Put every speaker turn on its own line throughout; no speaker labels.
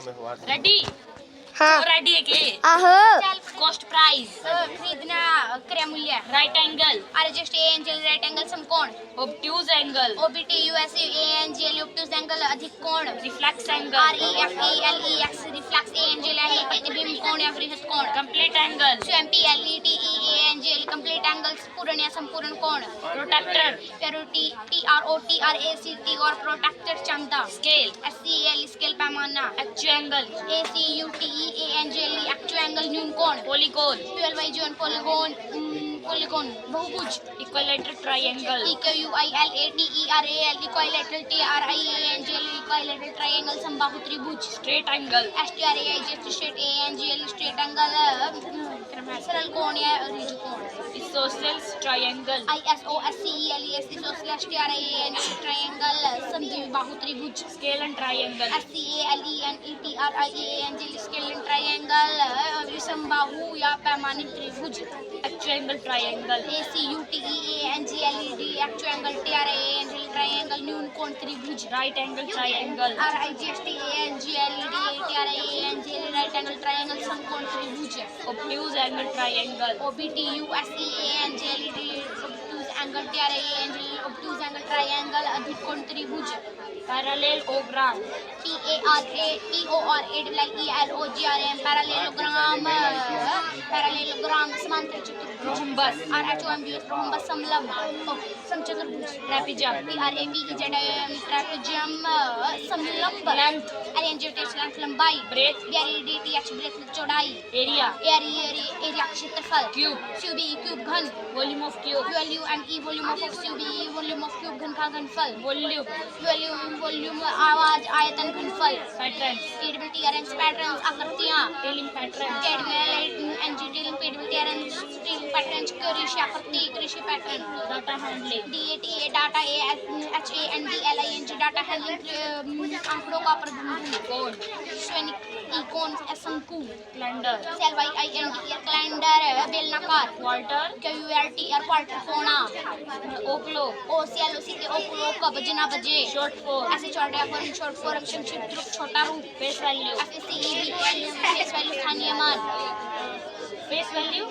Ready?
हाँ
ready है के?
आहो
कॉस्ट प्राइस,
खरीदना क्रय मूल्य
right angle,
adjust angle right angle समकोण
obtuse angle,
OBT USE ANGL obtuse angle अधिक कोण
reflex angle,
REFELEX reflex angle आहे प्रतिबिंब कोण या बृहत कोण
complete angle,
QMPLETE ANGL complete angle पूर्ण या संपूर्ण कोण
प्रोटेक्टर,
प्योरिटी TROTRACT और प्रोटेक्टेड क्षमता
स्केल,
SCL स्केल पैमाना
actual angle,
ACUTE ANGL actual angle न्यून कोण
पॉलीगॉन,
12 जोन पोलीगोन बहुभुज
equilateral triangle,
EQUILATERAL equilateral TRIANGL equilateral triangle समबाहु त्रिभुज
straight angle,
STRAIG straight ANGL straight angle सरल कोण या ऋजु कोण
isosceles triangle,
ISOSCELES isosceles TRIANGL triangle समद्विबाहु बाहु त्रिभुज
scalene triangle,
SCALENETRIANGL scale triangle विषमबाहु या पैमानिक त्रिभुज
actual angle triangle,
ACUTEANGLED actual angle TRIANGL triangle न्यून कोण त्रिभुज
right angle triangle,
RIGSTANGLED TRIANGL right angle triangle समकोण त्रिभुज
obtuse angle triangle,
OBT USEANGLED obtuse angle TRIANGL obtuse angle triangle अधिक कोण त्रिभुज
पैरेललोग्राम,
PARALLELOGRAM पैरेललोग्राम समांतर चतुर्भुज
रोम्बस,
RHOMBS रोम्बस समलंब समचतुर्भुज
ट्रेपेजियम,
TRAPEZM ट्रेपेजियम समलंब
लेंथ,
एरिया लंबाई
ब्रेथ,
BREDTH ब्रेथ चौड़ाई
एरिया,
एरिया क्षेत्रफल
क्यूब,
QB क्यूब घन
volume of cube,
WME volume of QB volume of cube घन का घनफल
वॉल्यूम,
वॉल्यूम आवाज आयतन घनफल
पैटर्न,
टेबल अरेंज पैटर्न्स आकृतियां
tiling pattern,
table arrange patterns कृषि आकृति कृषि pattern
data handling,
DATA data HANDLING data handling आंकड़ों का प्रबंधन
कोण,
श्रेणिक इकोन शंकु
कैलेंडर,
CLYIND कैलेंडर बेलनाकार
क्वार्टर,
QWERTY क्वार्टर कोना
ओक्लो,
OCLOCK ओक्लो का बजना बजे
शॉर्ट फॉर्म,
ऐसे शॉर्ट फॉर्म संक्षिप्त रूप छोटा रूप
face value,
FACEBL face value स्थानीय मान
फेस वैल्यू,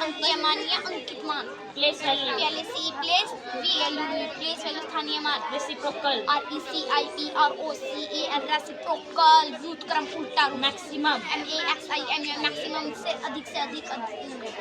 अंकीय मान या अंकित मान
place value,
PLC place VLU place value स्थानीय मान
रेसिप्रोकल,
RECIPROCAL रेसिप्रोकल व्युत्क्रम उल्टा रूप
मैक्सिमम,
MAXIMM मैक्सिमम से अधिक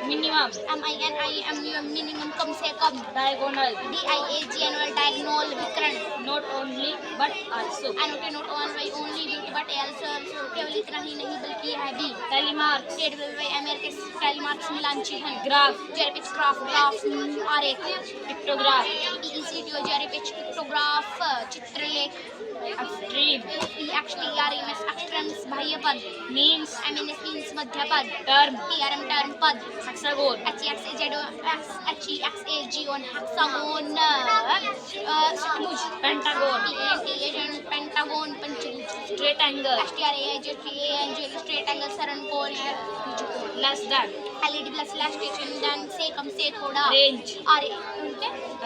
मिनिमम,
MINIMM मिनिमम कम से कम
डायगोनल,
DIAGNL डायगोनल विकर्ण
not only but also,
note only but also केवल इतना ही नहीं बल्कि यह भी
टेलीमार्क,
अमेरिकन टेलीमार्क्स मिलान चिन्ह
ग्राफ,
जेरेपिच ग्राफ आरेख
पिक्टोग्राफ,
ECTO जेरेपिच पिक्टोग्राफ चित्रलेख
एक्सट्रीम,
EXTRMS एक्सट्रम्स बाह्य पद
मीन्स,
MNS मीन्स मध्य पद
टर्म,
TRM टर्म पद
हेक्सागोन,
HEXAGON हेक्सागोन षट्भुज
पेंटागोन,
PENTAGON पेंटागोन पंचभुज
straight angle,
STRAIGTANGL straight angle सरनकोण
less than,
LED plus slash station से कम से थोड़ा
रेंज,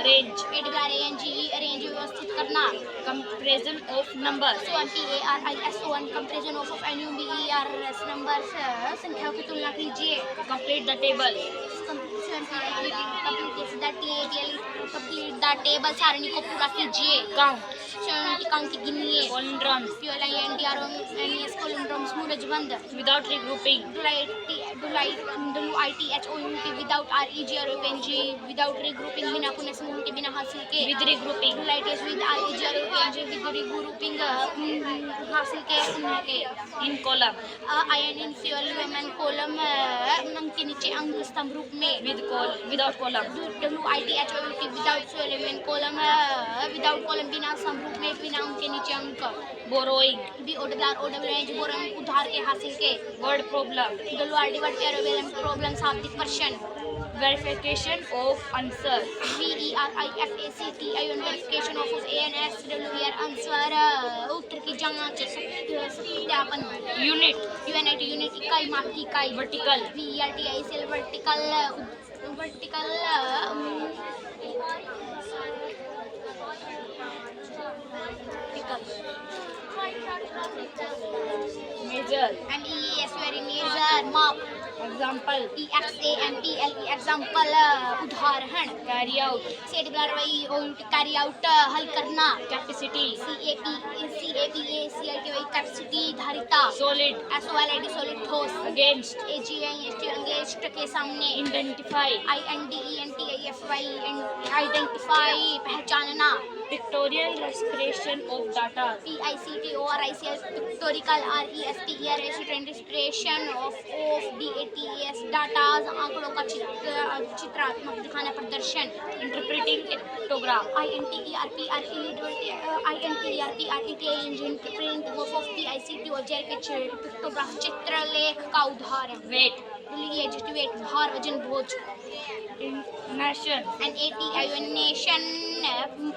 रेंज,
रेंज व्यवस्थित करना
comparison of numbers,
PARISON comparison of NUMERS numbers संख्याओं की तुलना कीजिए
complete the table,
complete the table सारणी को पूरा कीजिए
काउंट,
काउंट गिनिए
कॉलम्स,
PLINDROMS कोलोंड्रोम्स मूरजबंद
without regrouping,
WITHOUT without REG और OPNG विदाउट रिग्रुपिंग बिना पुनः समूह के बिना हासिल के
विद रिग्रुपिंग,
विद REG और OPNG विद रिग्रुपिंग हासिल के पुनः के
इन कॉलम,
आयन इन फ्यूल कॉलम अंक के नीचे अंक स्तंभ रूप में
without column,
WITHOUT without fuel column without column बिना स्तंभ रूप में बिना अंक के नीचे अंक
बोरोइंग,
BORROWING बोरोइंग उधार के हासिल के
word problem,
WRD word problem शाब्दिक प्रश्न
verification of answer,
VERIFACTION verification of ANSWR answer उत्तर की जांच सत्यापन
यूनिट,
यूनिट इकाई माप की इकाई
वर्टिकल,
VERTI सेल vertical vertical
Measure.
MEASURE measure माप.
Example.
EXAMPLE example उदाहरण.
Carry out.
carry out हल करना.
Capacity.
CAPA capacity धारिता.
Solid.
SOLID solid ठोस.
Against.
AGINST against के सामने.
Identify.
INDENTIFY identify पहचानना.
Pictorial respiration of data.
PICTORICS pictorial respiration of DATAs data आंकड़ों का चित्रात्मक दिखाना प्रदर्शन.
Interpreting pictogram.
interpreting of PICT और पिक्टोग्राफ चित्रलेख का उदाहरण.
Weight.
weight भार वजन बोझ.
Nation.
nation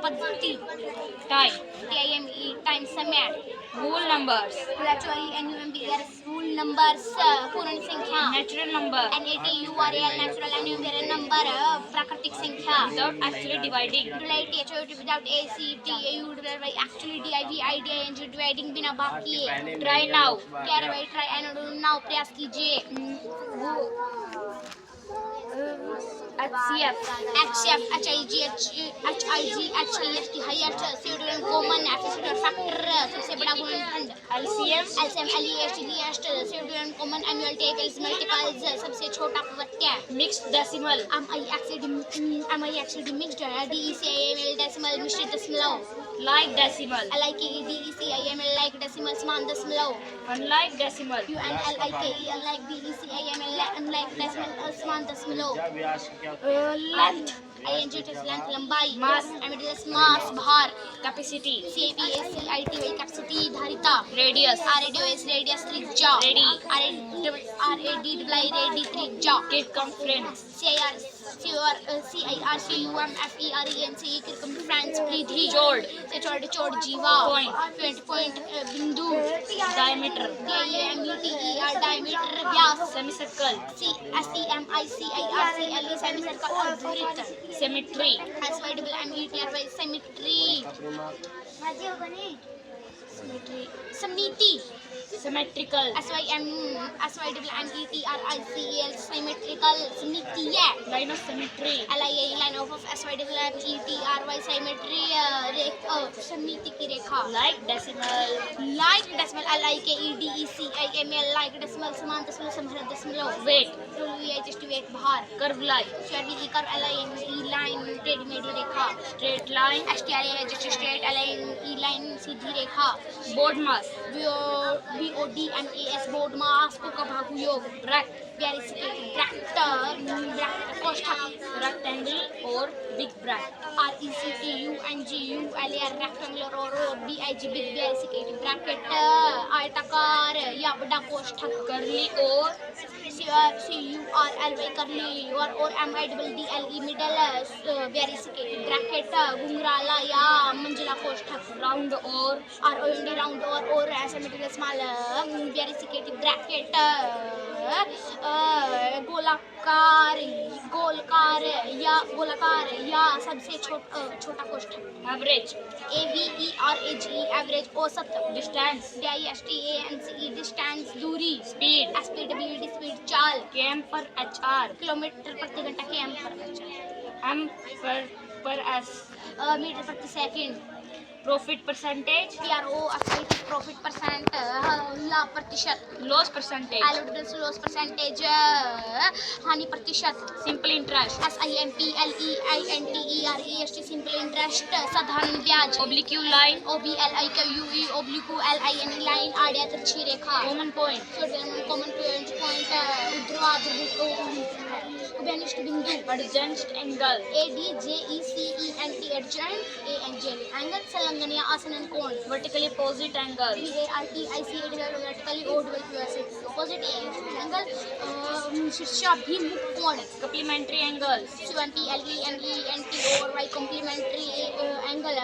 पद्धति.
Time.
time समय.
Whole numbers.
whole numbers पूर्ण संख्या.
Natural number.
NATURAL natural and numerical number प्राकृतिक संख्या.
Without actually dividing.
without actually dividing बिना बाकी.
Try now.
try now प्रयास कीजिए.
HCF.
HCF HIG HIST highest pseudonym common factor सबसे बड़ा गुणनखंड.
LCM.
LEST pseudonym common annual tables multiples सबसे छोटा अपवर्त्य.
Mixed decimal.
MI mixed DECIML decimal मिश्रित दशमलव.
Like decimal.
DECIML like decimal समान दशमलव.
Unlike decimal.
UNLIKE unlike DECIML unlike decimal समान दशमलव.
Length.
ING length लंबाई.
Mass.
mass भार.
Capacity.
CAPACITY capacity धारिता.
Radius.
radius त्रिज्या.
Ready.
RADY त्रिज्या.
Circumference.
CIRCUMFERENCE circumference परिधि.
Chord.
चौड़ जीवा.
Point.
point बिंदु.
Diameter.
DIAMETER diameter व्यास.
Semicircle.
SEMICIRCLE semicircle अर्धवृत्त.
Symmetry.
SYMMETRY symmetry. समिति.
Symmetrical.
SYMMETRICAL symmetrical समितिय.
Line of symmetry.
line of SYMMETRY symmetry समिति की रेखा.
Like decimal.
like decimal LIKEDECIML like decimal समान दशमलव समहरण दशमलव.
Weight.
weight भार.
Curve line.
curve line टेढ़ी रेखा.
Straight line.
straight line सीधी रेखा.
Board mass.
BODMAS board mass को का भाग योग.
Bracket.
कोष्ठक.
Rectangle or big bracket.
RECTUNGULAR rectangular और BIG big bracket आयताकार या बड़ा कोष्ठक.
Curly or
CURLY curly और MIDDLE middle bracket घुंघराला या मंजिला कोष्ठक.
round or
round or asymmetrical small bracket गोलाकार या सबसे छोटा कोष्ठक.
average.
AVERAGE average औसत.
Distance.
DISTANCE distance दूरी.
Speed.
SPWD speed चाल.
km per HR.
किलोमीटर प्रति घंटा km पर HR.
m per s.
Metre प्रति second.
Profit percentage.
PRO profit percent लाभ प्रतिशत.
Loss percentage.
loss percentage हानि प्रतिशत.
Simple interest.
SIMPLEINTEREST simple interest साधारण ब्याज. Oblique line. OBLIQUE oblique LINE line आड़े तिरछी रेखा.
Common point.
common point ऊर्ध्वाधर उभयनिष्ठ बिंदु.
Adjacent angle.
ADJECENT adjacent angle संलग्न या आसन्न कोण.
Vertically opposite angle.
vertically opposite angle शीर्षाभिमुख कोण.
Complementary angles.
CMPLENENT और Y complementary angle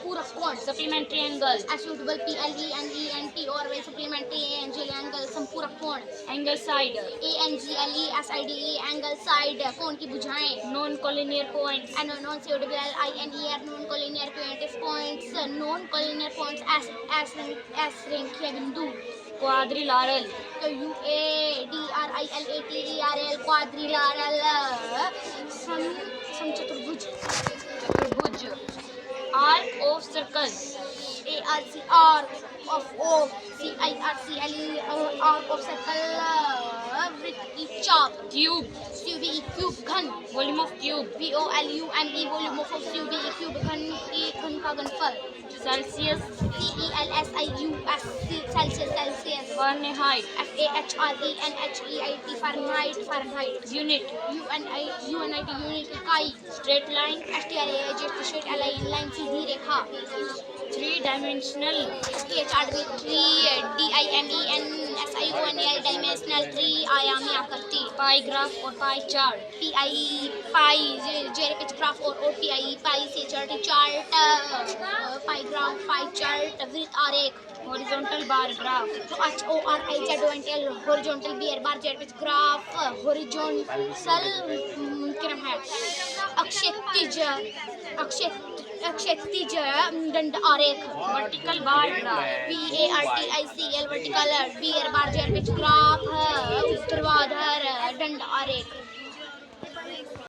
पूरक कोण.
Supplementary angles.
suitable PLENENT और Y supplementary angle पूरा कोण।
Angle side.
ANGLESIDE angle side कोण की भुजाएं।
Non collinear points.
Non COLLINEAR non collinear points non collinear points S रेखीय बिंदु।
Quadrilateral.
तो UADRILATERL क्वाड्रिलैटरल समचतुर्भुज।
चतुर्भुज. Arc of circle.
ARC of CIRCLE arc of circle वृत्त की चाप।
Cube.
CUBE क्यूब घन।
Volume of cube.
VOLUME volume of CUBE cube घन की घन का घनफल।
Celsius.
CELSIUS Celsius.
Fahrenheit.
FAHRENHEIT Fahrenheit.
Unit.
UNIT unit इकाई।
Straight line.
STRAIT लाइन सीधी रेखा।
3-dimensional.
DIMENSIONAL डायमेंशनल 3 आयामी आकृति।
Pie graph or pie chart.
Pie जेरेपिच ग्राफ और पाई से chart pie graph pie chart वृत्त आरेख।
Horizontal bar graph.
HORIZONTAL horizontal बियर बार जेरेपिच ग्राफ हॉरिजॉन्टल क्रम है। अक्षैतिज दंड आरेख।
Vertical bar graph.
VARTICL vertical बियर बार जेरेपिच ग्राफ ऊर्ध्वाधर दंड आरेख।